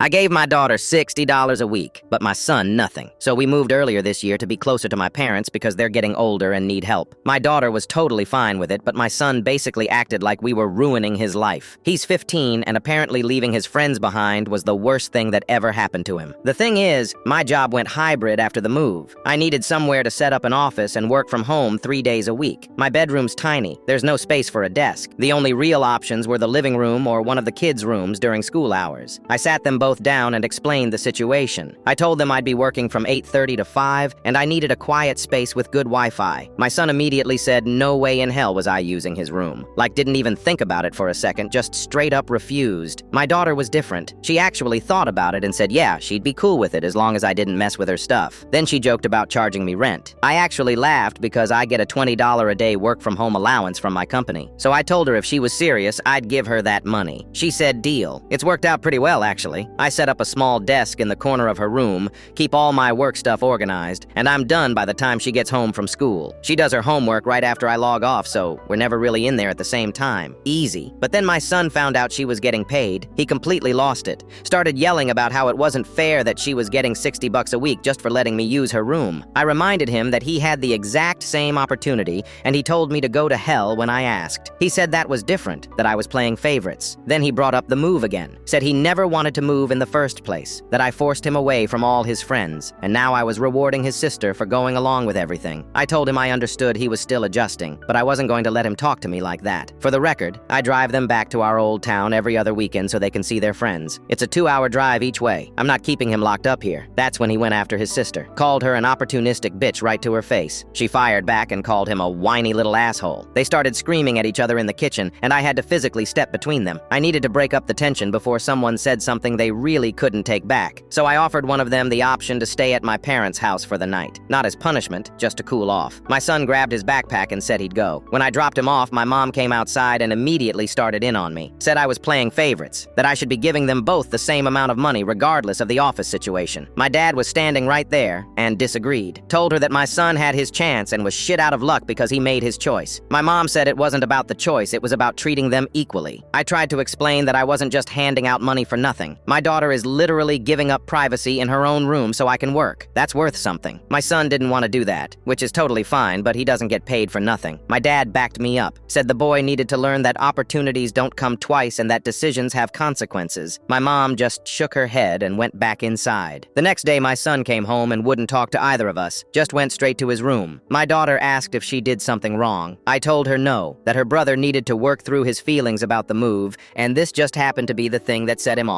I gave my daughter $60 a week, but my son nothing. So we moved earlier this year to be closer to my parents because they're getting older and need help. My daughter was totally fine with it, but my son basically acted like we were ruining his life. He's 15, and apparently leaving his friends behind was the worst thing that ever happened to him. The thing is, my job went hybrid after the move. I needed somewhere to set up an office and work from home 3 days a week. My bedroom's tiny. There's no space for a desk. The only real options were the living room or one of the kids' rooms during school hours. I sat them both down and explained the situation. I told them I'd be working from 8:30 to 5, and I needed a quiet space with good Wi-Fi. My son immediately said no way in hell was I using his room. Like didn't even think about it for a second, just straight up refused. My daughter was different. She actually thought about it and said yeah, she'd be cool with it as long as I didn't mess with her stuff. Then she joked about charging me rent. I actually laughed because I get a $20 a day work from home allowance from my company. So I told her if she was serious, I'd give her that money. She said deal. It's worked out pretty well actually. I set up a small desk in the corner of her room, keep all my work stuff organized, and I'm done by the time she gets home from school. She does her homework right after I log off, so we're never really in there at the same time. Easy. But then my son found out she was getting paid. He completely lost it. Started yelling about how it wasn't fair that she was getting $60 a week just for letting me use her room. I reminded him that he had the exact same opportunity, and he told me to go to hell when I asked. He said that was different, that I was playing favorites. Then he brought up the move again. Said he never wanted to move in the first place, that I forced him away from all his friends, and now I was rewarding his sister for going along with everything. I told him I understood he was still adjusting, but I wasn't going to let him talk to me like that. For the record, I drive them back to our old town every other weekend so they can see their friends. It's a 2-hour drive each way. I'm not keeping him locked up here. That's when he went after his sister. Called her an opportunistic bitch right to her face. She fired back and called him a whiny little asshole. They started screaming at each other in the kitchen, and I had to physically step between them. I needed to break up the tension before someone said something they really couldn't take back. So I offered one of them the option to stay at my parents' house for the night. Not as punishment, just to cool off. My son grabbed his backpack and said he'd go. When I dropped him off, my mom came outside and immediately started in on me. Said I was playing favorites, that I should be giving them both the same amount of money regardless of the office situation. My dad was standing right there and disagreed. Told her that my son had his chance and was shit out of luck because he made his choice. My mom said it wasn't about the choice, it was about treating them equally. I tried to explain that I wasn't just handing out money for nothing. My daughter is literally giving up privacy in her own room so I can work. That's worth something. My son didn't want to do that, which is totally fine, but he doesn't get paid for nothing. My dad backed me up, said the boy needed to learn that opportunities don't come twice and that decisions have consequences. My mom just shook her head and went back inside. The next day, my son came home and wouldn't talk to either of us, just went straight to his room. My daughter asked if she did something wrong. I told her no, that her brother needed to work through his feelings about the move, and this just happened to be the thing that set him off.